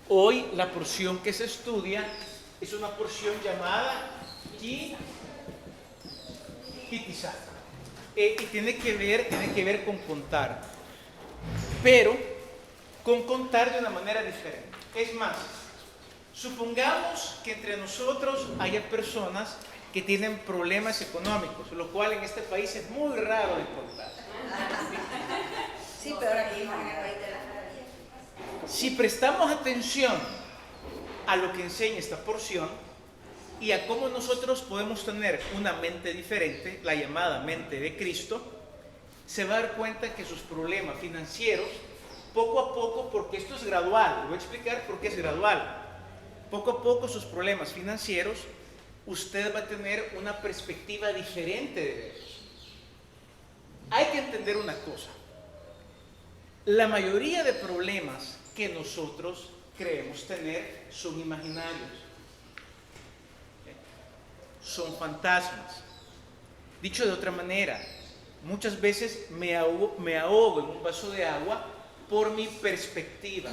Hoy la porción que se estudia es una porción llamada Kitizá. Y tiene que ver con contar, pero con contar de una manera diferente. Es más, supongamos que entre nosotros haya personas que tienen problemas económicos, lo cual en este país es muy raro de encontrar. Sí, pero aquí en el país de las maravillas. Si prestamos atención a lo que enseña esta porción y a cómo nosotros podemos tener una mente diferente, la llamada mente de Cristo, se va a dar cuenta que sus problemas financieros, poco a poco, porque esto es gradual, le voy a explicar por qué es gradual, poco a poco sus problemas financieros, usted va a tener una perspectiva diferente de ellos. Hay que entender una cosa: la mayoría de problemas que nosotros creemos tener son imaginarios, son fantasmas. Dicho de otra manera, muchas veces me ahogo en un vaso de agua por mi perspectiva.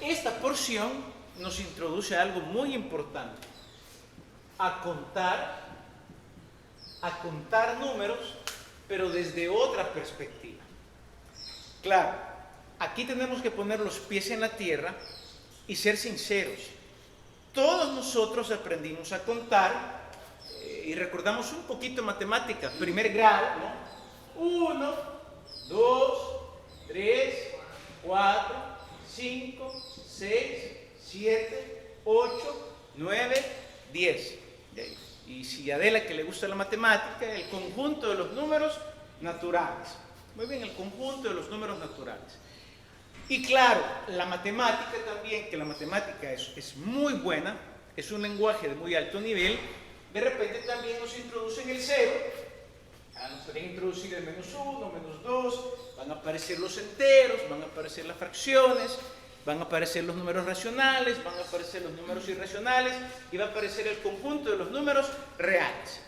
Esta porción nos introduce a algo muy importante: a contar números, pero desde otra perspectiva. Claro, aquí tenemos que poner los pies en la tierra y ser sinceros. Todos nosotros aprendimos a contar y recordamos un poquito de matemática, primer grado, ¿no? 1, 2, 3, 4, 5, 6, 7, 8, 9, 10. Y si a Adela, que le gusta la matemática, el conjunto de los números naturales. Muy bien, el conjunto de los números naturales. Y claro, la matemática también, que la matemática es muy buena, es un lenguaje de muy alto nivel. De repente también nos introducen el cero, nos pueden introducir el menos 1, menos 2, van a aparecer los enteros, van a aparecer las fracciones, van a aparecer los números racionales, van a aparecer los números irracionales y va a aparecer el conjunto de los números reales.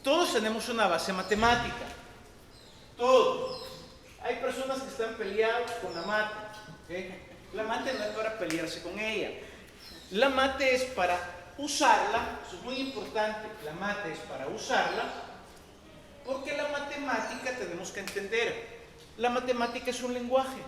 Todos tenemos una base matemática, todos. Hay personas que están peleadas con la mate, ¿okay? La mate no es para pelearse con ella, la mate es para usarla. Eso es muy importante, la mate es para usarla, porque la matemática, tenemos que entender, la matemática es un lenguaje.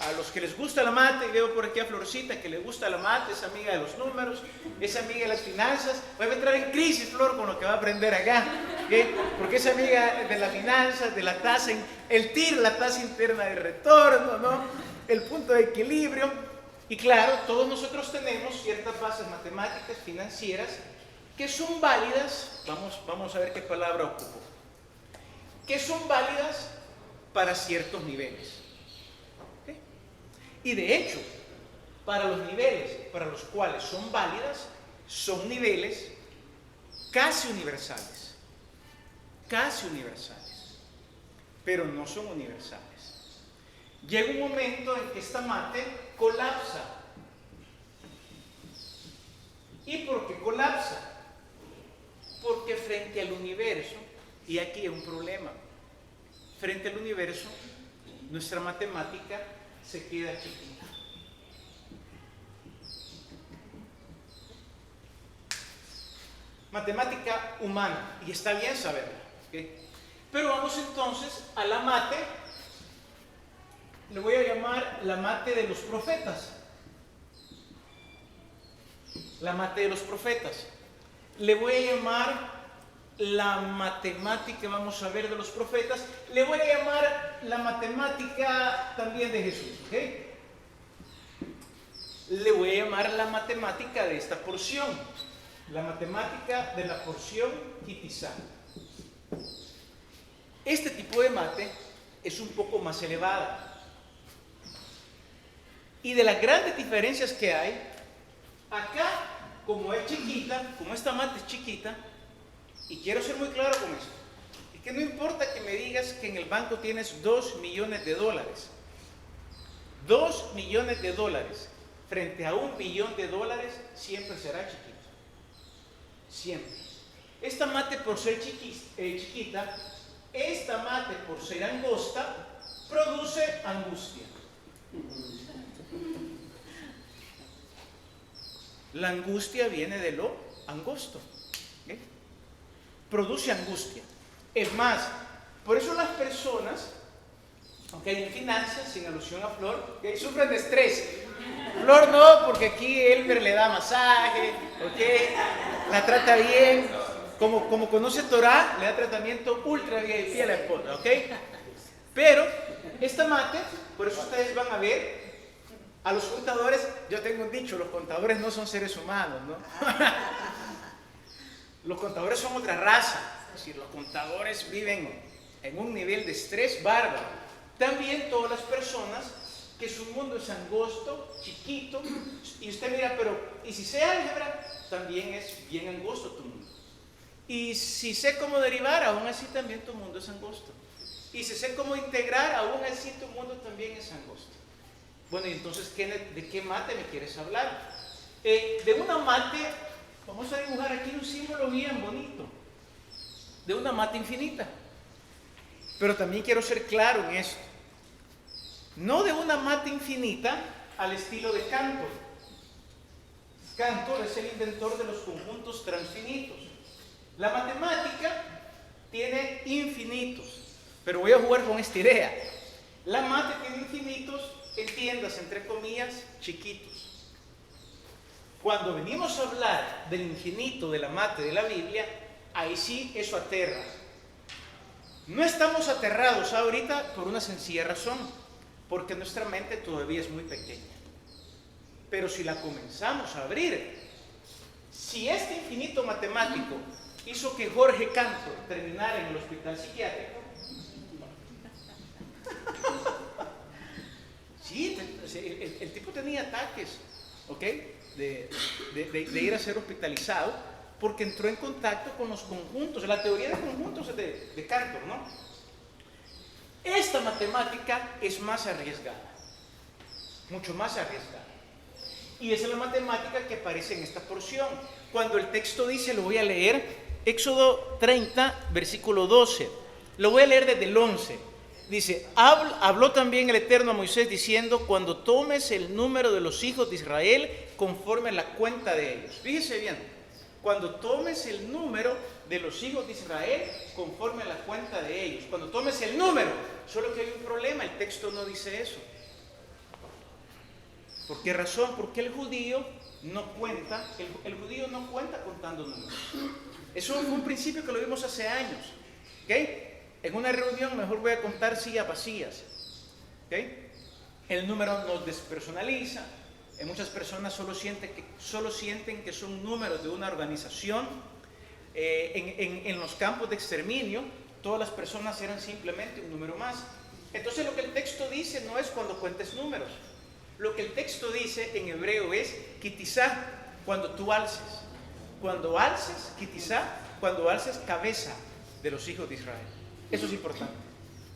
A los que les gusta la mate, veo por aquí a Florcita que le gusta la mate, es amiga de los números, es amiga de las finanzas. Va a entrar en crisis, Flor, con lo que va a aprender acá, ¿okay? Porque es amiga de las finanzas, de la tasa, el TIR, la tasa interna de retorno, ¿no? El punto de equilibrio. Y claro, todos nosotros tenemos ciertas bases matemáticas, financieras, que son válidas, vamos a ver qué palabra ocupo, que son válidas para ciertos niveles. Y de hecho, para los niveles para los cuales son válidas, son niveles casi universales, pero no son universales. Llega un momento en que esta mate colapsa. ¿Y por qué colapsa? Porque frente al universo, y aquí hay un problema, frente al universo, nuestra matemática se queda chiquita. Matemática humana, y está bien saberla, ¿okay? Pero vamos entonces a la mate, le voy a llamar la mate de los profetas. La mate de los profetas. Le voy a llamar la matemática, vamos a ver, de los profetas. Le voy a llamar la matemática también de Jesús, ¿ok? Le voy a llamar la matemática de esta porción, la matemática de la porción Kitizá. Este tipo de mate es un poco más elevada. Y de las grandes diferencias que hay, acá, como es chiquita, como esta mate es chiquita, y quiero ser muy claro con esto, es que no importa que me digas que en el banco tienes $2 millones, 2 millones de dólares frente a $1 billón siempre será chiquito. Siempre. Esta mate, por ser chiquita, esta mate, por ser angosta, produce angustia. La angustia viene de lo angosto. ¿Ok? Produce angustia. Es más, por eso las personas, aunque en finanzas, sin alusión a Flor, ¿okay?, sufren de estrés. Flor no, porque aquí Elmer le da masaje, ¿ok?, la trata bien. Como conoce Torah, le da tratamiento ultra VIP a la esposa, ¿ok? Pero esta mate, por eso ustedes van a ver, a los contadores, yo tengo un dicho, los contadores no son seres humanos, ¿no? Los contadores son otra raza, es decir, los contadores viven en un nivel de estrés bárbaro. También todas las personas que su mundo es angosto, chiquito, y usted mira, pero, ¿y si sé álgebra? También es bien angosto tu mundo. Y si sé cómo derivar, aún así también tu mundo es angosto. Y si sé cómo integrar, aún así tu mundo también es angosto. Bueno, y entonces, ¿de qué mate me quieres hablar? De una mate, vamos a dibujar aquí un símbolo bien bonito, de una mate infinita. Pero también quiero ser claro en esto. No de una mate infinita al estilo de Cantor. Cantor es el inventor de los conjuntos transfinitos. La matemática tiene infinitos, pero voy a jugar con esta idea. La mate tiene infinitos, entiendas, entre comillas, chiquitos. Cuando venimos a hablar del infinito de la mate de la Biblia, ahí sí eso aterra. No estamos aterrados ahorita por una sencilla razón, porque nuestra mente todavía es muy pequeña. Pero si la comenzamos a abrir, si este infinito matemático hizo que Jorge Cantor terminara en el hospital psiquiátrico, sí, el tipo tenía ataques, ¿ok?, de ir a ser hospitalizado, porque entró en contacto con los conjuntos, la teoría de conjuntos de Cantor, ¿no? Esta matemática es más arriesgada, mucho más arriesgada. Y esa es la matemática que aparece en esta porción. Cuando el texto dice, lo voy a leer, Éxodo 30, versículo 12. Lo voy a leer desde el 11. Dice, habló también el Eterno a Moisés diciendo, cuando tomes el número de los hijos de Israel conforme a la cuenta de ellos. Fíjese bien, cuando tomes el número de los hijos de Israel conforme a la cuenta de ellos. Cuando tomes el número, solo que hay un problema, el texto no dice eso. ¿Por qué razón? Porque el judío no cuenta, el judío no cuenta contando números. Eso fue un principio que lo vimos hace años. ¿Okay? En una reunión mejor voy a contar sillas vacías. ¿Okay? El número nos despersonaliza. Muchas personas solo sienten que son números de una organización. En los campos de exterminio, todas las personas eran simplemente un número más. Entonces lo que el texto dice no es cuando cuentes números. Lo que el texto dice en hebreo es kitizá, cuando tú alces. Cuando alces, kitizá, cuando alces cabeza de los hijos de Israel. Eso es importante.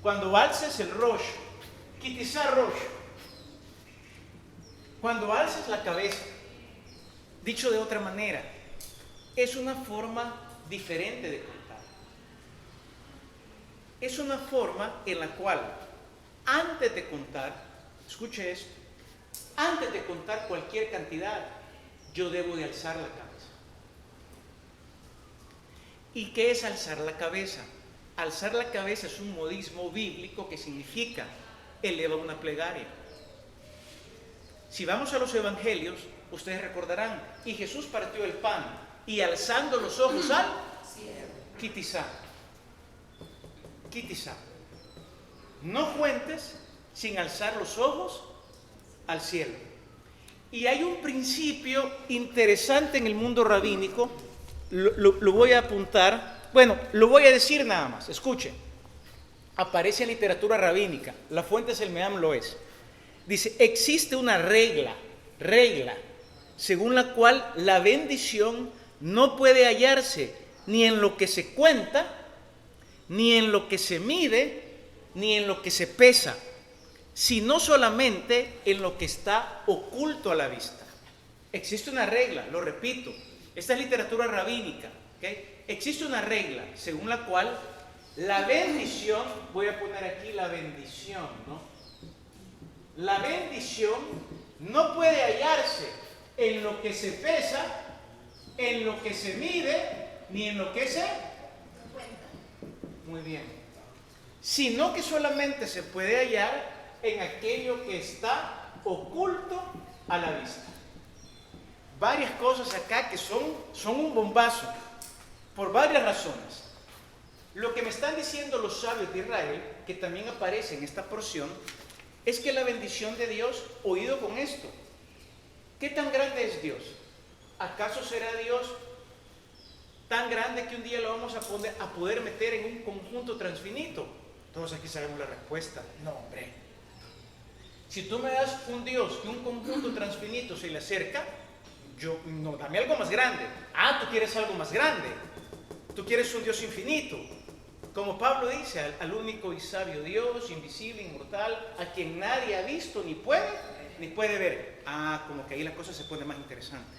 Cuando alces el rosh, kitizá rosh. Cuando alces la cabeza, dicho de otra manera, es una forma diferente de contar. Es una forma en la cual, antes de contar, escuche esto, antes de contar cualquier cantidad, yo debo de alzar la cabeza. ¿Y qué es alzar la cabeza? Alzar la cabeza es un modismo bíblico que significa eleva una plegaria. Si vamos a los evangelios, ustedes recordarán, y Jesús partió el pan y alzando los ojos al kitizá. Kitizá. No cuentes sin alzar los ojos al cielo. Y hay un principio interesante en el mundo rabínico, lo voy a apuntar, bueno, lo voy a decir nada más, escuche, aparece en literatura rabínica, la fuente es el Meam Loes, dice, existe una regla, según la cual la bendición no puede hallarse ni en lo que se cuenta, ni en lo que se mide, ni en lo que se pesa, sino solamente en lo que está oculto a la vista. Existe una regla, lo repito, esta es literatura rabínica, ¿okay? Existe una regla según la cual la bendición, voy a poner aquí la bendición, ¿no? La bendición no puede hallarse en lo que se pesa, en lo que se mide, ni en lo que se... Muy bien. Sino que solamente se puede hallar en aquello que está oculto a la vista. Varias cosas acá que son un bombazo, por varias razones. Lo que me están diciendo los sabios de Israel, que también aparece en esta porción, es que la bendición de Dios, oído con esto, ¿qué tan grande es Dios? ¿Acaso será Dios tan grande que un día lo vamos a poder meter en un conjunto transfinito? Todos aquí sabemos la respuesta. No, hombre. Si tú me das un Dios que un conjunto transfinito se le acerca, no, dame algo más grande. Ah, tú quieres algo más grande. Tú quieres un Dios infinito. Como Pablo dice, al único y sabio Dios, invisible, inmortal, a quien nadie ha visto ni puede ver. Ah, como que ahí la cosa se pone más interesante.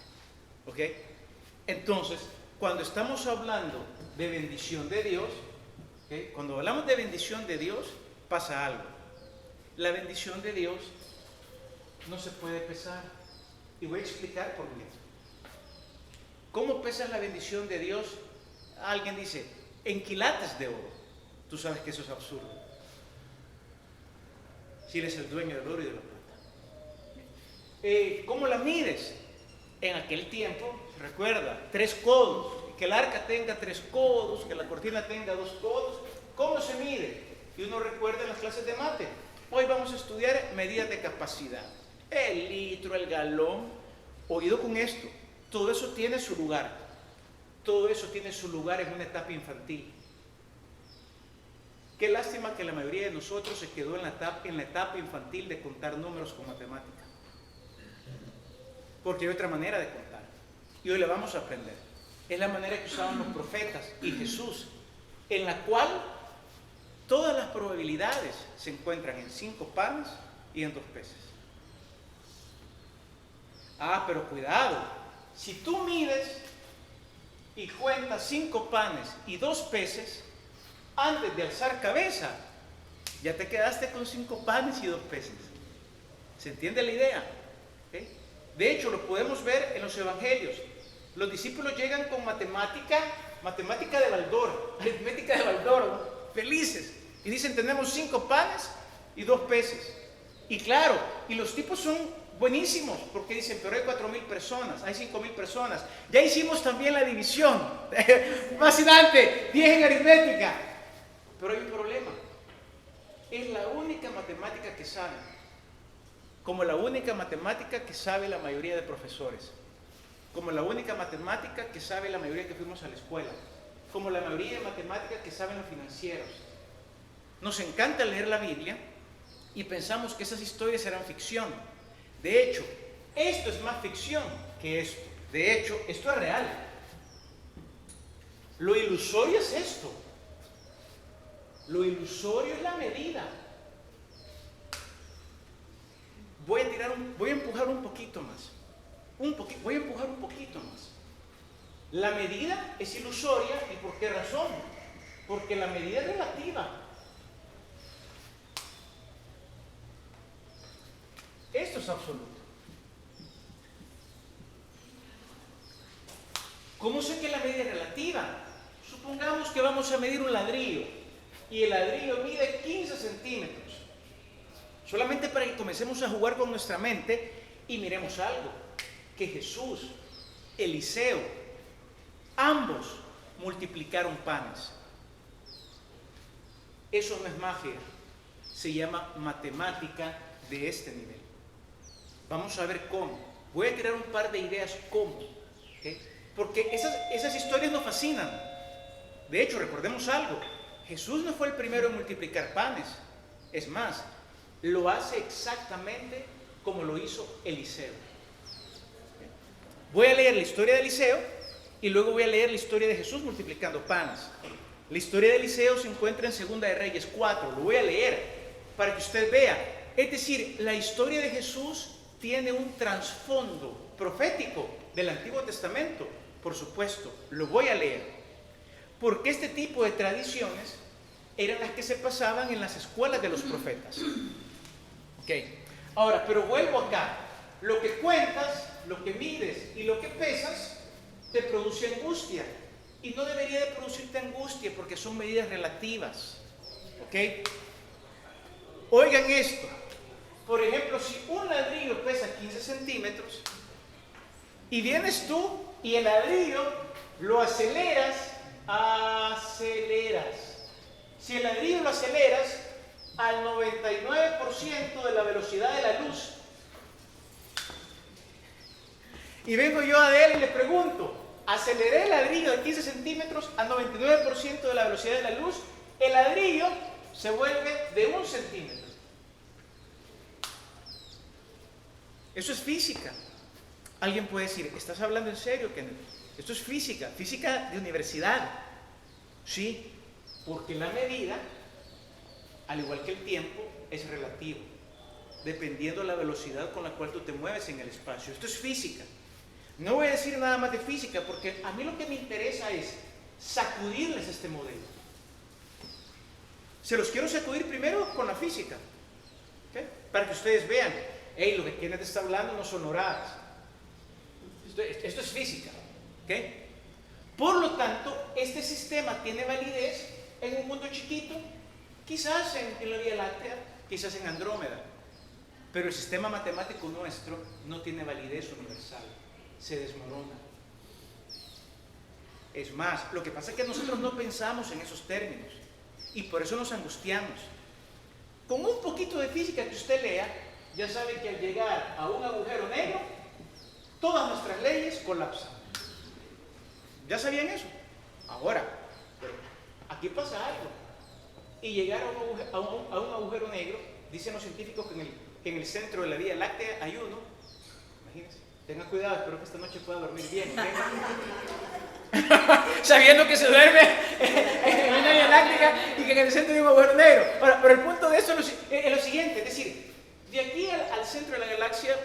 ¿Ok? Entonces, cuando estamos hablando de bendición de Dios, ¿okay? Cuando hablamos de bendición de Dios, pasa algo. La bendición de Dios no se puede pesar. Y voy a explicar por qué. ¿Cómo pesa la bendición de Dios? Alguien dice, en quilates de oro. Tú sabes que eso es absurdo. Si eres el dueño del oro y de la plata. ¿Cómo la mides? En aquel tiempo, recuerda, 3 codos. Que el arca tenga 3 codos, que la cortina tenga 2 codos. ¿Cómo se mide? Y uno recuerda en las clases de mate. Hoy vamos a estudiar medidas de capacidad. El litro, el galón. Oído con esto. Todo eso tiene su lugar. Todo eso tiene su lugar en una etapa infantil. Qué lástima que la mayoría de nosotros se quedó en la etapa infantil de contar números con matemática. Porque hay otra manera de contar. Y hoy la vamos a aprender. Es la manera que usaban los profetas y Jesús, en la cual todas las probabilidades se encuentran en 5 panes y en 2 peces. Ah, pero cuidado. Si tú mides y cuentas 5 panes y 2 peces, antes de alzar cabeza, ya te quedaste con 5 panes y 2 peces. ¿Se entiende la idea? ¿Okay? De hecho, lo podemos ver en los evangelios. Los discípulos llegan con matemática de Baldor, aritmética de Baldor, ¿no? Felices. Y dicen, tenemos 5 panes y 2 peces. Y claro, y los tipos son buenísimos, porque dicen, pero hay 4,000 personas, hay 5,000 personas. Ya hicimos también la división. Fascinante, 10 en aritmética. Pero hay un problema. Es la única matemática que saben. Como la única matemática que sabe la mayoría de profesores. Como la única matemática que sabe la mayoría que fuimos a la escuela. Como la mayoría de matemáticas que saben los financieros. Nos encanta leer la Biblia y pensamos que esas historias eran ficción. De hecho, esto es más ficción que esto. De hecho, esto es real. Lo ilusorio es esto. Lo ilusorio es la medida. Voy a empujar un poquito más. Voy a empujar un poquito más. La medida es ilusoria. ¿Y por qué razón? Porque la medida es relativa. Esto es absoluto. ¿Cómo sé que la medida es relativa? Supongamos que vamos a medir un ladrillo y el ladrillo mide 15 centímetros. Solamente para que comencemos a jugar con nuestra mente y miremos algo. Que Jesús, Eliseo, ambos multiplicaron panes. Eso no es magia, se llama matemática de este nivel. Vamos a ver cómo. Voy a tirar un par de ideas cómo. ¿Okay? Porque esas historias nos fascinan. De hecho, recordemos algo. Jesús no fue el primero en multiplicar panes. Es más, lo hace exactamente como lo hizo Eliseo. ¿Okay? Voy a leer la historia de Eliseo y luego voy a leer la historia de Jesús multiplicando panes. La historia de Eliseo se encuentra en 2 de Reyes 4. Lo voy a leer para que usted vea. Es decir, la historia de Jesús tiene un trasfondo profético del Antiguo Testamento. Por supuesto, lo voy a leer. Porque este tipo de tradiciones eran las que se pasaban en las escuelas de los profetas. Okay. Ahora, pero vuelvo acá. Lo que cuentas, lo que mides y lo que pesas te produce angustia. Y no debería de producirte angustia porque son medidas relativas. ¿Ok? Oigan esto. Por ejemplo, si un ladrillo pesa 15 centímetros y vienes tú y el ladrillo lo aceleras. Si el ladrillo lo aceleras al 99% de la velocidad de la luz, y vengo yo a él y le pregunto, aceleré el ladrillo de 15 centímetros al 99% de la velocidad de la luz, el ladrillo se vuelve de 1 centímetro. Eso es física. Alguien puede decir, ¿estás hablando en serio, Kenneth? Esto es física, física de universidad. Sí, porque la medida, al igual que el tiempo, es relativo, dependiendo de la velocidad con la cual tú te mueves en el espacio. Esto es física. No voy a decir nada más de física, porque a mí lo que me interesa es sacudirles este modelo. Se los quiero sacudir primero con la física, ¿okay? Para que ustedes vean, hey, lo que Kenneth está hablando no son horadas. Esto es física, ¿okay? Por lo tanto, este sistema tiene validez en un mundo chiquito, quizás en la Vía Láctea, quizás en Andrómeda, pero el sistema matemático nuestro no tiene validez universal, se desmorona. Es más, lo que pasa es que nosotros no pensamos en esos términos y por eso nos angustiamos. Con un poquito de física que usted lea, ya sabe que al llegar a un agujero negro, todas nuestras leyes colapsan. ¿Ya sabían eso? Ahora, pero aquí pasa algo. Y llegar a un agujero negro, dicen los científicos que en el centro de la Vía Láctea hay uno. Imagínense, tengan cuidado, espero que esta noche pueda dormir bien. Sabiendo que se duerme en la Vía Láctea y que en el centro hay un agujero negro. Ahora, pero el punto de eso es lo siguiente, es decir, de aquí al centro de la galaxia,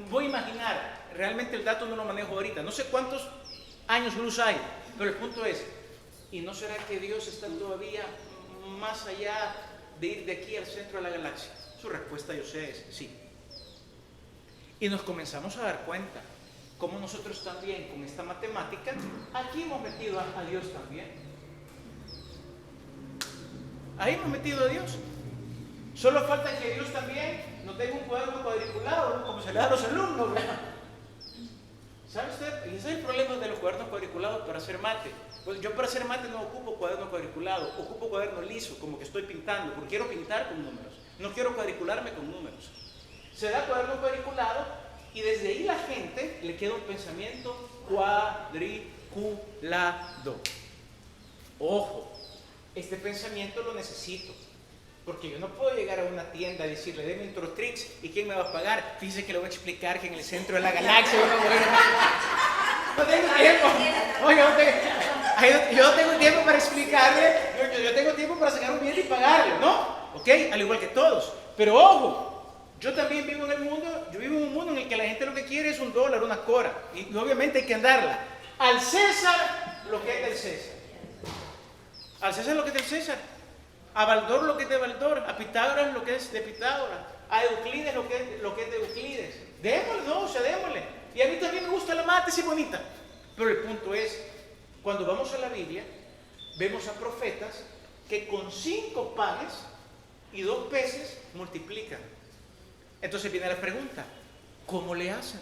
voy a imaginar, realmente el dato no lo manejo ahorita, no sé cuántos años luz hay, pero el punto es, ¿y no será que Dios está todavía más allá de ir de aquí al centro de la galaxia? Su respuesta, yo sé, es sí. Y nos comenzamos a dar cuenta cómo nosotros también con esta matemática, aquí hemos metido a Dios también. Ahí hemos metido a Dios. Solo falta que Dios también nos dé un cuaderno cuadriculado, ¿no? Como se le da a los alumnos, ¿verdad? ¿Sabe usted? Y ese es el problema de los cuadernos cuadriculados para hacer mate. Pues yo para hacer mate no ocupo cuaderno cuadriculado, ocupo cuaderno liso, como que estoy pintando, porque quiero pintar con números, no quiero cuadricularme con números. Se da cuaderno cuadriculado y desde ahí la gente le queda un pensamiento cuadriculado. Ojo, este pensamiento lo necesito. Porque yo no puedo llegar a una tienda y decirle, deme un Trotrix, ¿y quién me va a pagar? Fíjese que le voy a explicar que en el centro de la galaxia no tengo tiempo. Yo no tengo tiempo para explicarle, yo tengo tiempo para sacar un billete y pagarle, ¿no? ¿Ok? Al igual que todos. Pero ojo, yo también vivo en el mundo, yo vivo en un mundo en el que la gente lo que quiere es $1, una cora. Y obviamente hay que andarla. Al César, lo que es del César. Al César lo que es del César. A Baldor lo que es de Baldor, a Pitágoras lo que es de Pitágoras, a Euclides lo que es de Euclides. Démosle, no, o sea, démosle. Y a mí también me gusta la mate, sí, bonita. Pero el punto es, cuando vamos a la Biblia, vemos a profetas que con 5 panes y 2 peces multiplican. Entonces viene la pregunta, ¿cómo le hacen?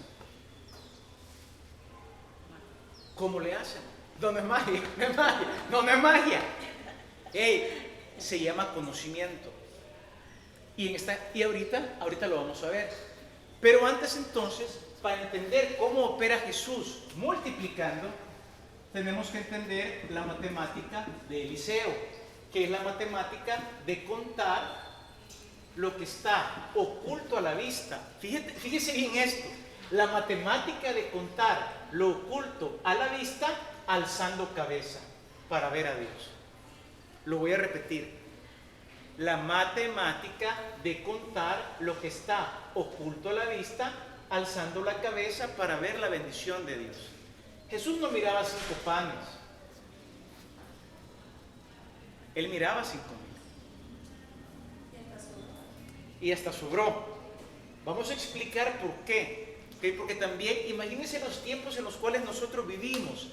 ¿Cómo le hacen? No, no es magia, no es magia, no es magia. Hey, se llama conocimiento. Y ahorita lo vamos a ver. Pero antes entonces, para entender cómo opera Jesús multiplicando, tenemos que entender la matemática de Eliseo, que es la matemática de contar lo que está oculto a la vista. Fíjese bien esto, la matemática de contar lo oculto a la vista alzando cabeza para ver a Dios. Lo voy a repetir. La matemática de contar lo que está oculto a la vista, alzando la cabeza para ver la bendición de Dios. Jesús no miraba 5 panes. Él miraba 5,000. Y hasta sobró. Vamos a explicar por qué. ¿Okay? Porque también, imagínense los tiempos en los cuales nosotros vivimos.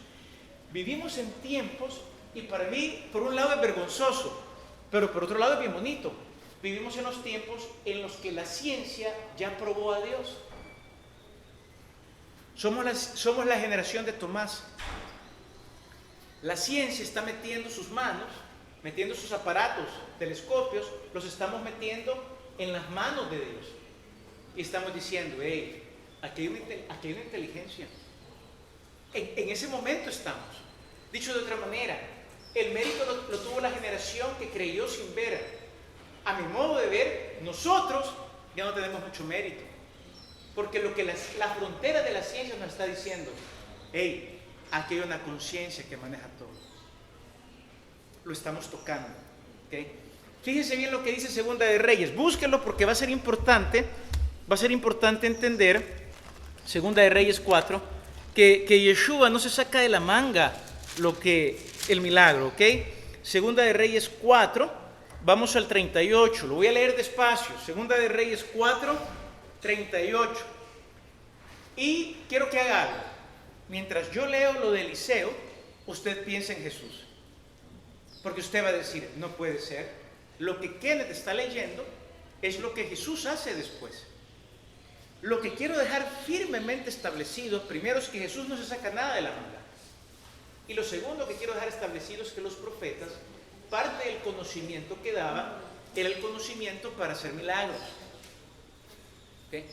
Vivimos en tiempos, y para mí, por un lado es vergonzoso, pero por otro lado es bien bonito. Vivimos en los tiempos en los que la ciencia ya probó a Dios. Somos la generación de Tomás. La ciencia está metiendo sus manos, metiendo sus aparatos, telescopios, los estamos metiendo en las manos de Dios. Y estamos diciendo, hey, aquí hay una inteligencia. En ese momento estamos. Dicho de otra manera, el mérito lo tuvo la generación que creyó sin ver. A mi modo de ver, nosotros ya no tenemos mucho mérito. Porque lo que la frontera de la ciencia nos está diciendo, hey, aquí hay una conciencia que maneja todo. Lo estamos tocando. ¿Okay? Fíjense bien lo que dice Segunda de Reyes. Búsquenlo porque va a ser importante entender, Segunda de Reyes 4, que Yeshua no se saca de la manga el milagro. ¿Ok? Segunda de Reyes 4, vamos al 38. Lo voy a leer despacio. Segunda de Reyes 4, 38. Y quiero que haga algo. Mientras yo leo lo de Eliseo, usted piensa en Jesús. Porque usted va a decir, no puede ser. Lo que Kenneth está leyendo es lo que Jesús hace después. Lo que quiero dejar firmemente establecido, primero es que Jesús no se saca nada de la manga. Y lo segundo que quiero dejar establecido es que los profetas, parte del conocimiento que daban, era el conocimiento para hacer milagros. ¿Okay?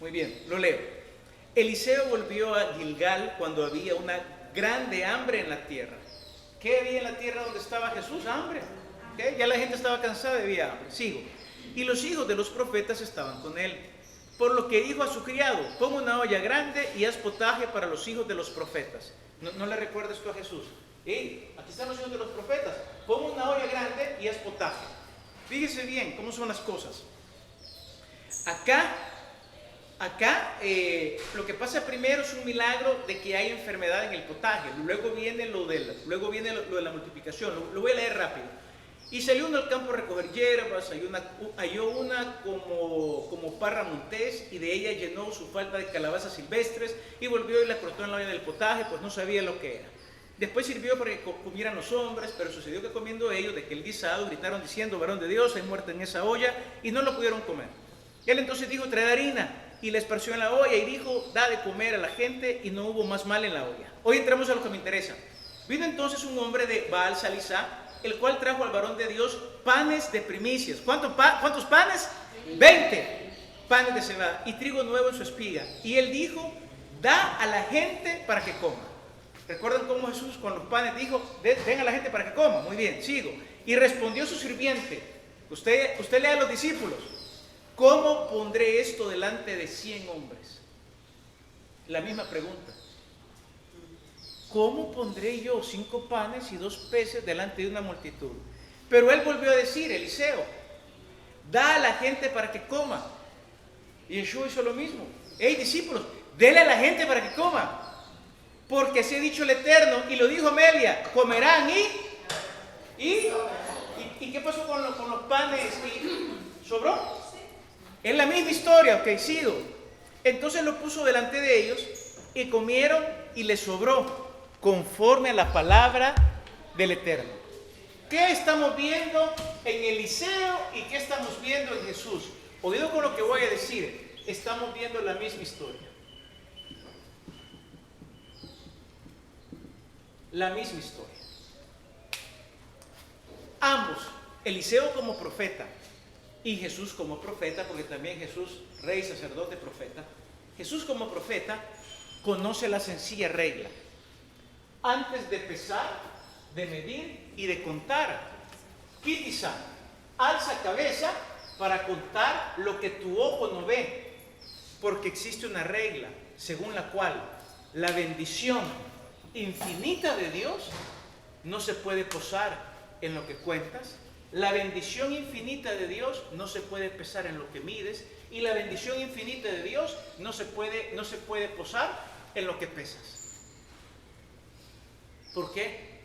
Muy bien, lo leo. Eliseo volvió a Gilgal cuando había una grande hambre en la tierra. ¿Qué había en la tierra donde estaba Jesús? Hambre. ¿Okay? Ya la gente estaba cansada, había hambre. Sigo. Y los hijos de los profetas estaban con él. Por lo que dijo a su criado, pon una olla grande y haz potaje para los hijos de los profetas. No le recuerdes tú a Jesús. Hey, aquí están los hijos de los profetas. Pon una olla grande y haz potaje. Fíjese bien cómo son las cosas. Acá, lo que pasa primero es un milagro de que hay enfermedad en el potaje. Luego viene lo de la multiplicación. Lo voy a leer rápido. Y salió uno al campo a recoger hierbas, halló una como parra montés, y de ella llenó su falda de calabazas silvestres, y volvió y la cortó en la olla del potaje, pues no sabía lo que era. Después sirvió para que comieran los hombres, pero sucedió que comiendo ellos de aquel guisado, gritaron diciendo, varón de Dios, hay muerte en esa olla, y no lo pudieron comer. Él entonces dijo, traed harina, y la esparció en la olla, y dijo, da de comer a la gente, y no hubo más mal en la olla. Hoy entramos a lo que me interesa. Vino entonces un hombre de Baal Salisá, el cual trajo al varón de Dios panes de primicias. ¿Cuántos panes? 20 panes de cebada y trigo nuevo en su espiga. Y él dijo, da a la gente para que coma. ¿Recuerdan cómo Jesús con los panes dijo, den a la gente para que coma? Muy bien, sigo. Y respondió su sirviente, usted lea a los discípulos, ¿cómo pondré esto delante de 100 hombres? La misma pregunta. ¿Cómo pondré yo 5 panes y 2 peces delante de una multitud? Pero él volvió a decir, Eliseo, da a la gente para que coma. Y Yeshua hizo lo mismo. Hey, discípulos, denle a la gente para que coma. Porque así ha dicho el Eterno, y lo dijo Amelia, comerán ¿y qué pasó con los panes? ¿Sobró? Es la misma historia, ok, sigo. Entonces lo puso delante de ellos, y comieron y les sobró, conforme a la palabra del Eterno. ¿Qué estamos viendo en Eliseo y qué estamos viendo en Jesús? Oído con lo que voy a decir, estamos viendo la misma historia. La misma historia. Ambos, Eliseo como profeta y Jesús como profeta, porque también Jesús, rey, sacerdote, profeta. Jesús como profeta conoce la sencilla regla. Antes de pesar, de medir y de contar, Kitisa, alza cabeza para contar lo que tu ojo no ve, porque existe una regla según la cual la bendición infinita de Dios no se puede posar en lo que cuentas, la bendición infinita de Dios no se puede pesar en lo que mides, y la bendición infinita de Dios no se puede posar en lo que pesas. ¿Por qué?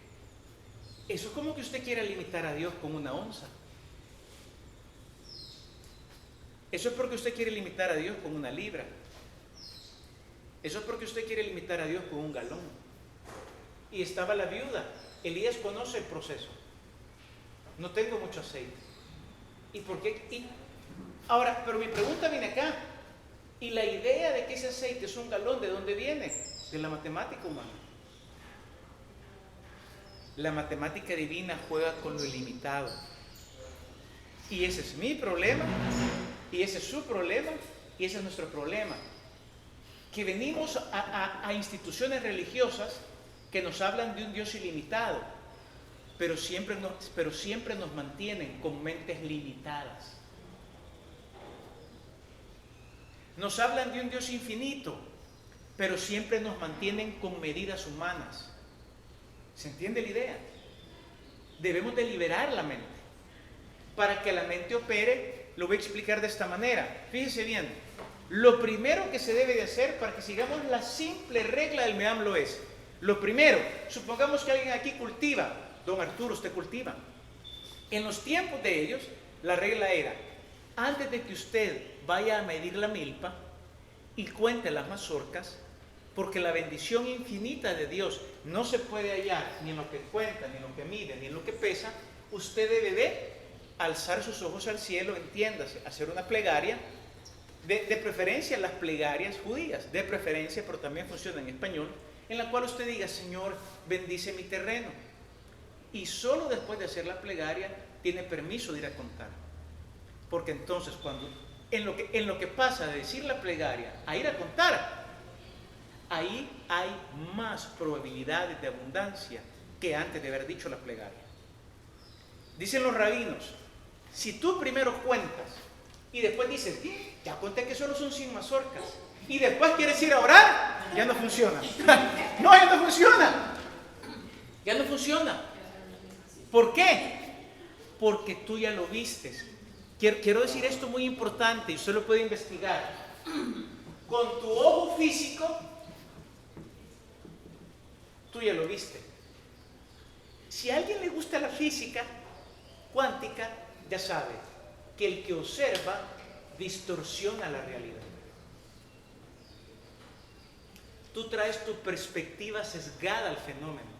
Eso es como que usted quiera limitar a Dios con una onza. Eso es porque usted quiere limitar a Dios con 1 libra. Eso es porque usted quiere limitar a Dios con 1 galón. Y estaba la viuda. Elías conoce el proceso. No tengo mucho aceite. ¿Y por qué? Ahora, pero mi pregunta viene acá. ¿Y la idea de que ese aceite es 1 galón, de dónde viene? De la matemática humana. La matemática divina juega con lo ilimitado. Y ese es mi problema, y ese es su problema, y ese es nuestro problema. Que venimos a instituciones religiosas que nos hablan de un Dios ilimitado, pero siempre nos mantienen con mentes limitadas. Nos hablan de un Dios infinito, pero siempre nos mantienen con medidas humanas. ¿Se entiende la idea? Debemos de liberar la mente. Para que la mente opere, lo voy a explicar de esta manera. Fíjese bien, lo primero que se debe de hacer para que sigamos la simple regla del MEAMLO es, lo primero, supongamos que alguien aquí cultiva, don Arturo, usted cultiva. En los tiempos de ellos, la regla era, antes de que usted vaya a medir la milpa y cuente las mazorcas, porque la bendición infinita de Dios no se puede hallar ni en lo que cuenta, ni en lo que mide, ni en lo que pesa, usted debe de alzar sus ojos al cielo, entiéndase, hacer una plegaria, de preferencia las plegarias judías, de preferencia, pero también funciona en español, en la cual usted diga, Señor, bendice mi terreno. Y solo después de hacer la plegaria, tiene permiso de ir a contar. Porque entonces, en lo que pasa de decir la plegaria a ir a contar, ahí hay más probabilidades de abundancia que antes de haber dicho la plegaria. Dicen los rabinos, si tú primero cuentas y después dices, ya conté que solo son 100 mazorcas, y después quieres ir a orar, ya no funciona. No, ya no funciona. Ya no funciona. ¿Por qué? Porque tú ya lo vistes. Quiero decir esto muy importante y usted lo puede investigar. Con tu ojo físico, tú ya lo viste. Si a alguien le gusta la física cuántica, ya sabe que el que observa distorsiona la realidad. Tú traes tu perspectiva sesgada al fenómeno.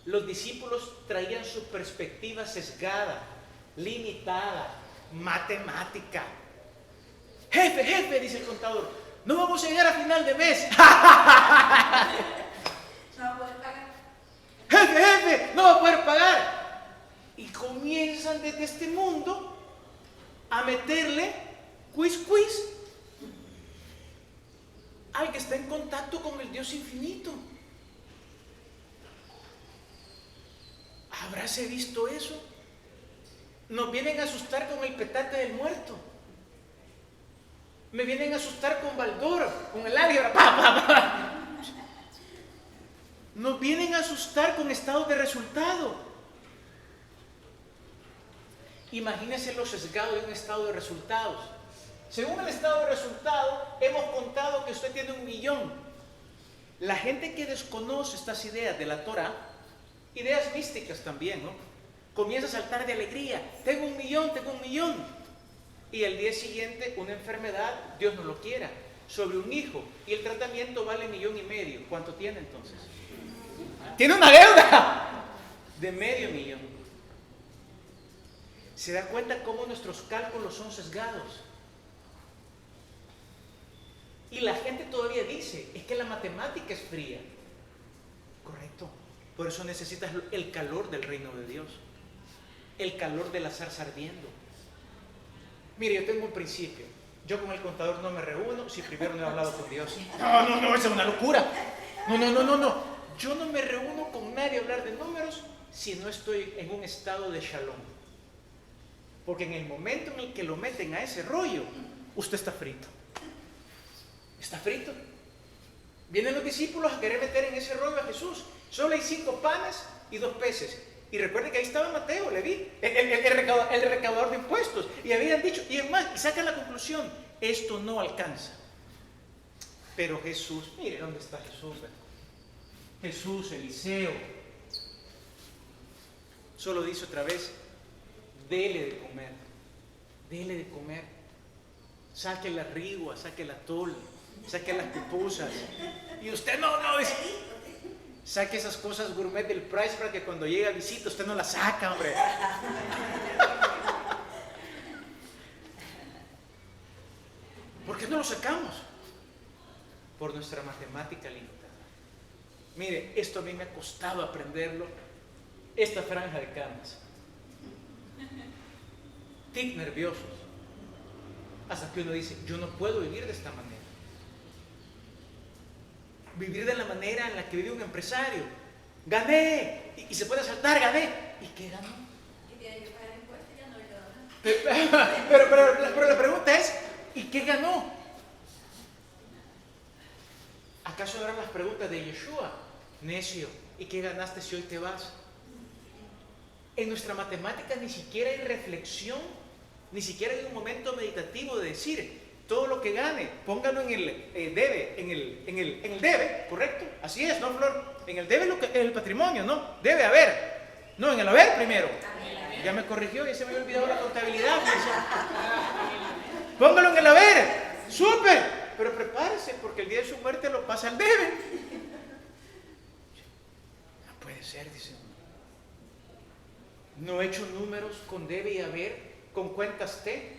Los discípulos traían su perspectiva sesgada, limitada, matemática. Jefe, dice el contador, no vamos a llegar a final de mes. No va a poder pagar. Jefe, no va a poder pagar. Y comienzan desde este mundo a meterle quiz al que está en contacto con el Dios infinito. ¿Habráse visto eso? Nos vienen a asustar con el petate del muerto. Me vienen a asustar con Baldor, con el álgebra. Nos vienen a asustar con estados de resultado. Imagínense lo sesgado de un estado de resultados. Según el estado de resultado, hemos contado que usted tiene 1 millón. La gente que desconoce estas ideas de la Torah, ideas místicas también, ¿no? Comienza a saltar de alegría. Tengo 1 millón. Y al día siguiente, una enfermedad, Dios no lo quiera, sobre un hijo. Y el tratamiento vale 1,5 millones. ¿Cuánto tiene entonces? Tiene una deuda de $500,000. ¿Se da cuenta cómo nuestros cálculos son sesgados? Y la gente todavía dice, es que la matemática es fría. Correcto. Por eso necesitas el calor del reino de Dios. El calor de la zarza ardiendo. Mire, yo tengo un principio. Yo con el contador no me reúno si primero no he hablado con Dios. No, esa es una locura. No. Yo no me reúno con nadie a hablar de números si no estoy en un estado de shalom. Porque en el momento en el que lo meten a ese rollo, usted está frito. Está frito. Vienen los discípulos a querer meter en ese rollo a Jesús. Solo hay 5 panes y 2 peces. Y recuerden que ahí estaba Mateo, Leví, el recaudador de impuestos. Y habían dicho, y es más, y sacan la conclusión, esto no alcanza. Pero Jesús, mire dónde está Jesús. Jesús, Eliseo. Solo dice otra vez, dele de comer. Dele de comer. Saque la rigua, saque la tole, saque las pupusas. Y usted no, dice, saque esas cosas gourmet del Price para que cuando llegue a visita usted no las saca, hombre. ¿Por qué no lo sacamos? Por nuestra matemática limitada. Mire, esto a mí me ha costado aprenderlo. Esta franja de camas. Tic nerviosos. Hasta que uno dice, yo no puedo vivir de esta manera. Vivir de la manera en la que vive un empresario. Gané. Y se puede saltar, gané. ¿Y qué ganó? Y de ahí yo pagar impuestos y ya no lo Pero la pregunta es, ¿y qué ganó? ¿Acaso eran las preguntas de Yeshua? Necio, ¿y qué ganaste si hoy te vas? En nuestra matemática ni siquiera hay reflexión, ni siquiera hay un momento meditativo de decir, todo lo que gane, póngalo en el debe, en el debe, ¿correcto? Así es, ¿no, Flor? En el debe el patrimonio, ¿no? Debe haber. No, en el haber primero. Ya me corrigió, ya se me había olvidado la contabilidad. Póngalo en el haber. ¡Súper! Pero prepárese, porque el día de su muerte lo pasa al debe. No puede ser, dice uno. No he hecho números con debe y haber, con cuentas T,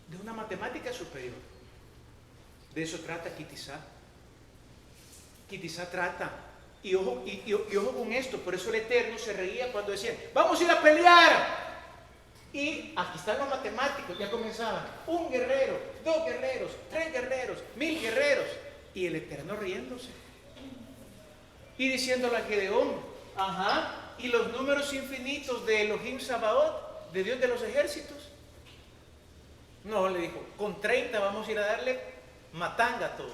de una matemática superior. De eso trata Kitizá. Kitizá trata. Y ojo con esto, por eso el Eterno se reía cuando decían, vamos a ir a pelear. Y aquí están los matemáticos, ya comenzaban, 1 guerrero, 2 guerreros, 3 guerreros, 1000 guerreros, y el Eterno riéndose. Y diciéndole a Gedeón, ajá, y los números infinitos de Elohim Sabaoth, de Dios de los ejércitos. No, le dijo, con 30 vamos a ir a darle matanga a todos.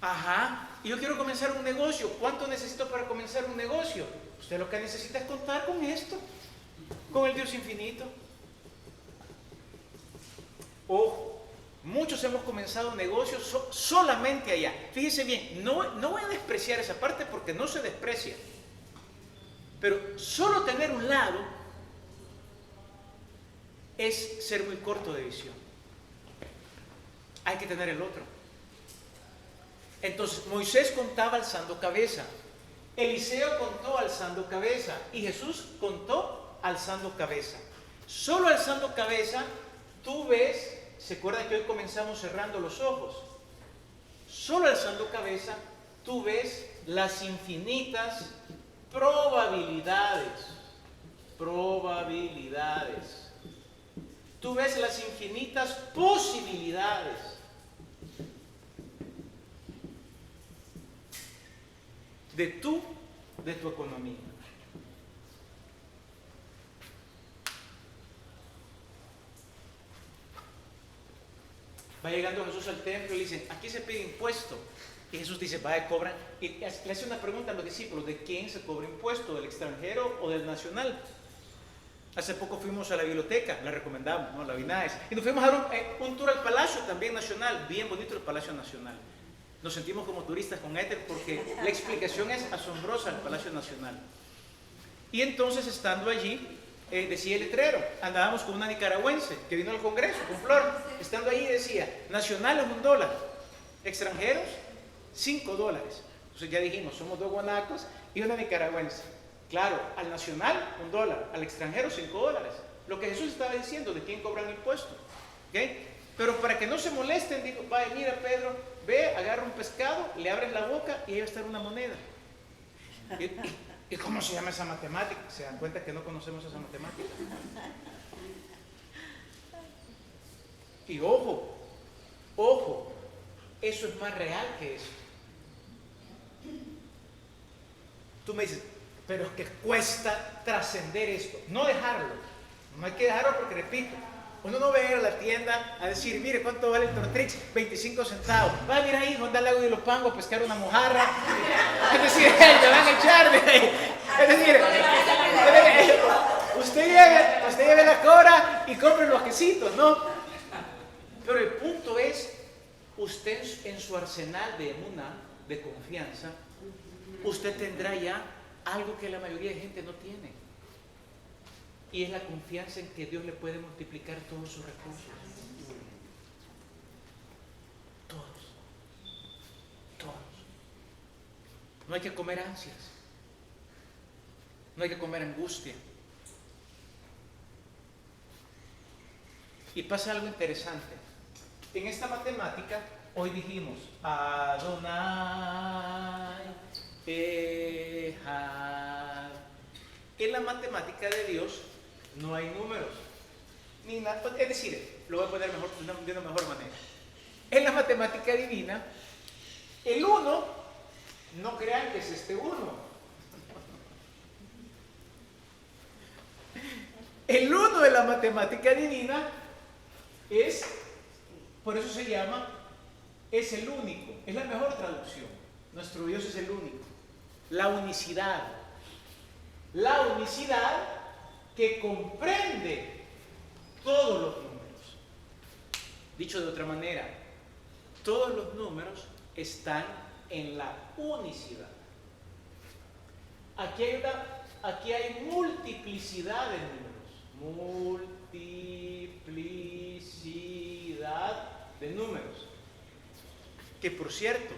Ajá, y yo quiero comenzar un negocio. ¿Cuánto necesito para comenzar un negocio? Usted lo que necesita es contar con esto, con el Dios infinito. Ojo, muchos hemos comenzado negocios solamente allá. Fíjese bien, no voy a despreciar esa parte porque no se desprecia. Pero solo tener un lado es ser muy corto de visión. Hay que tener el otro. Entonces, Moisés contaba alzando cabeza. Eliseo contó alzando cabeza y Jesús contó alzando cabeza. Solo alzando cabeza, tú ves, ¿se acuerdan que hoy comenzamos cerrando los ojos? Solo alzando cabeza, tú ves las infinitas probabilidades. Tú ves las infinitas posibilidades. De tu economía. Va llegando Jesús al templo y le dicen, aquí se pide impuesto. Y Jesús dice, vaya, cobran. Y le hace una pregunta a los discípulos, ¿de quién se cobra impuesto? ¿Del extranjero o del nacional? Hace poco fuimos a la biblioteca, la recomendamos, ¿no? La Vinaes. Y nos fuimos a dar un tour al Palacio también Nacional, bien bonito el Palacio Nacional. Nos sentimos como turistas con Éter porque la explicación es asombrosa del Palacio Nacional. Y entonces, estando allí, decía el letrero, andábamos con una nicaragüense que vino al Congreso, con Flor, estando allí decía, nacionales $1, extranjeros $5. Entonces ya dijimos, somos 2 guanacos y una nicaragüense. Claro, al nacional $1, al extranjero $5. Lo que Jesús estaba diciendo, de quién cobran impuesto. ¿Okay? Pero para que no se molesten, digo, vaya, mira Pedro, ve, agarra un pescado, le abres la boca y ahí va a estar una moneda. ¿Y cómo se llama esa matemática? ¿Se dan cuenta que no conocemos esa matemática? Y ojo, eso es más real que eso. Tú me dices, pero es que cuesta trascender esto. No dejarlo. No hay que dejarlo porque, repito, uno no va a ir a la tienda a decir, mire, ¿cuánto vale el Tortrix? 25 centavos. Va, mira ahí, Juan del Lago de los Pangos a pescar una mojarra. Es decir, te van a echar de ahí. Es decir, usted lleve la cobra y compre los quesitos, ¿no? Pero el punto es, usted en su arsenal de emuná, de confianza, usted tendrá ya algo que la mayoría de gente no tiene. y es la confianza en que Dios le puede multiplicar todos sus recursos. Todos. Todos. No hay que comer ansias. No hay que comer angustia. Y pasa algo interesante. En esta matemática, hoy dijimos Adonai Echad. En la matemática de Dios no hay números. Ni nada. Es decir, lo voy a poner mejor, de una mejor manera. En la matemática divina, el 1, no crean que es este 1. El 1 de la matemática divina es, por eso se llama, es el único. Es la mejor traducción. Nuestro Dios es el único. La unicidad. La unicidad que comprende todos los números. Dicho de otra manera, todos los números están en la unicidad. Aquí hay multiplicidad de números. Multiplicidad de números. Que por cierto,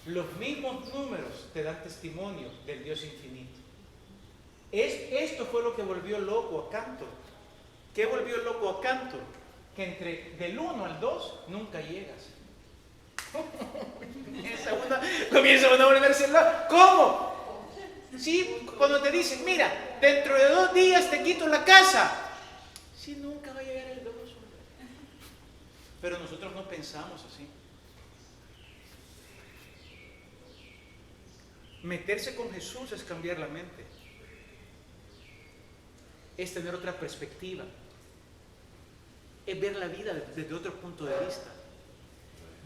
los mismos números te dan testimonio del Dios infinito. Esto fue lo que volvió loco a Cantor. ¿Qué volvió loco a Cantor? Que del 1 al 2 nunca llegas. Comienza uno a volverse loco. ¿Cómo? Sí, cuando te dicen, mira, dentro de 2 días te quito la casa. Sí, nunca va a llegar el 2. Pero nosotros no pensamos así. Meterse con Jesús es cambiar la mente. Es tener otra perspectiva. Es ver la vida desde otro punto de vista.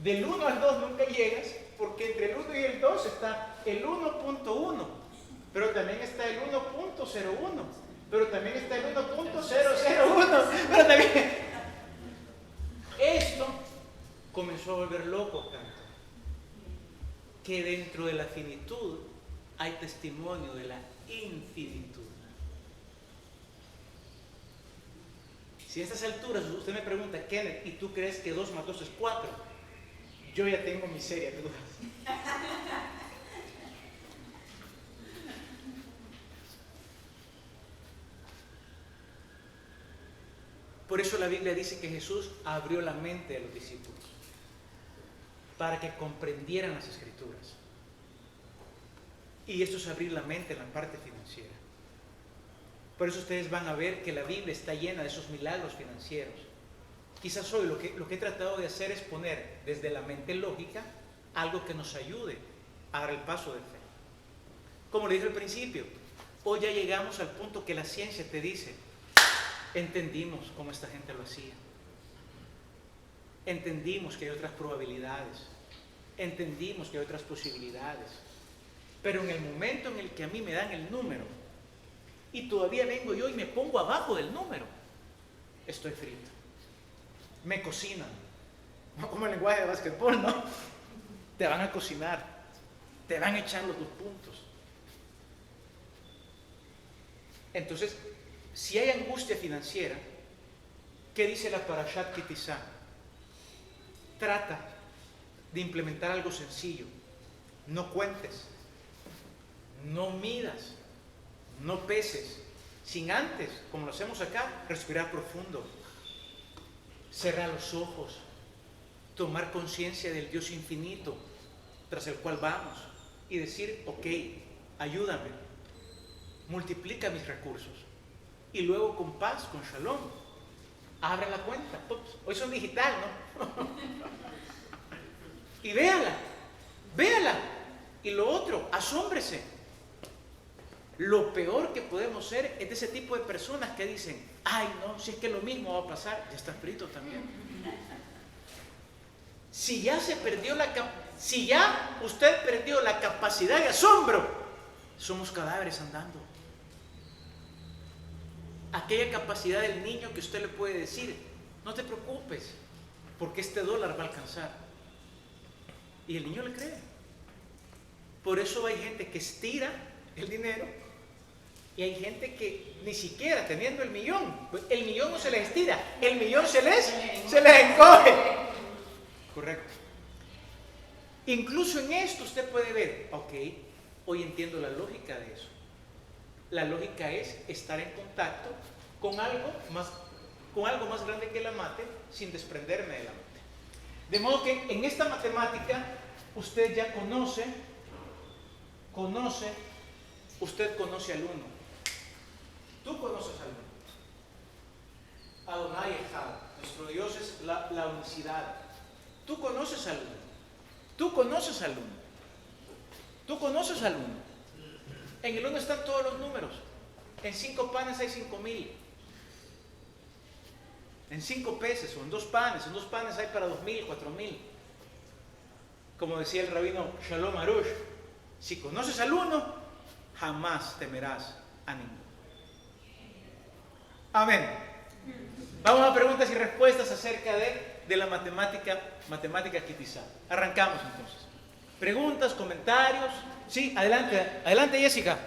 Del 1 al 2 nunca llegas, porque entre el 1 y el 2 está el 1.1, pero también está el 1.01, pero también está el 1.001, pero también... Esto comenzó a volver loco a Cantor. Que dentro de la finitud hay testimonio de la infinitud. Si a estas alturas usted me pregunta, Kenneth, ¿y tú crees que 2 más 2 es 4? Yo ya tengo mis serias dudas. Por eso la Biblia dice que Jesús abrió la mente de los discípulos para que comprendieran las Escrituras. Y esto es abrir la mente en la parte financiera. Por eso ustedes van a ver que la Biblia está llena de esos milagros financieros. Quizás hoy lo que he tratado de hacer es poner desde la mente lógica algo que nos ayude a dar el paso de fe. Como le dije al principio, hoy ya llegamos al punto que la ciencia te dice, entendimos cómo esta gente lo hacía. Entendimos que hay otras probabilidades. Entendimos que hay otras posibilidades. Pero en el momento en el que a mí me dan el número y todavía vengo yo y me pongo abajo del número, estoy frito. Me cocinan. No como el lenguaje de básquetbol, ¿no? Te van a cocinar. Te van echando tus puntos. Entonces, si hay angustia financiera, ¿qué dice la Parashat Ki Tisa? Trata de implementar algo sencillo. No cuentes, no midas, no peses, sin antes, como lo hacemos acá, respirar profundo, cerrar los ojos, tomar conciencia del Dios infinito tras el cual vamos y decir, ok, ayúdame, multiplica mis recursos y luego con paz, con shalom, abre la cuenta. Ups, hoy son digital, ¿no? Y véala. Y lo otro, asómbrese. Lo peor que podemos ser es de ese tipo de personas que dicen, ay no, si es que lo mismo va a pasar, ya está frito también. Si ya usted perdió la capacidad de asombro, somos cadáveres andando. Aquella capacidad del niño que usted le puede decir, no te preocupes, porque este dólar va a alcanzar. Y el niño le cree. Por eso hay gente que estira el dinero Y hay gente que ni siquiera teniendo el millón no se les estira, el millón se les encoge. Correcto. Incluso en esto usted puede ver, ok, hoy entiendo la lógica de eso. La lógica es estar en contacto con algo más grande que la mate sin desprenderme de la mate. De modo que en esta matemática usted ya usted conoce al uno. Tú conoces al uno. Adonai Echad, nuestro Dios es la unicidad. Tú conoces al uno. Tú conoces al uno. Tú conoces al uno. En el uno están todos los números. En 5 panes hay 5,000. En 5 peces o en 2 panes. En 2 panes hay para 2,000, 4,000. Como decía el rabino Shalom Arush, si conoces al uno, jamás temerás a ninguno. Amén. Vamos a preguntas y respuestas acerca de la matemática Kitizá. Arrancamos entonces. Preguntas, comentarios. Sí, adelante, Jessica.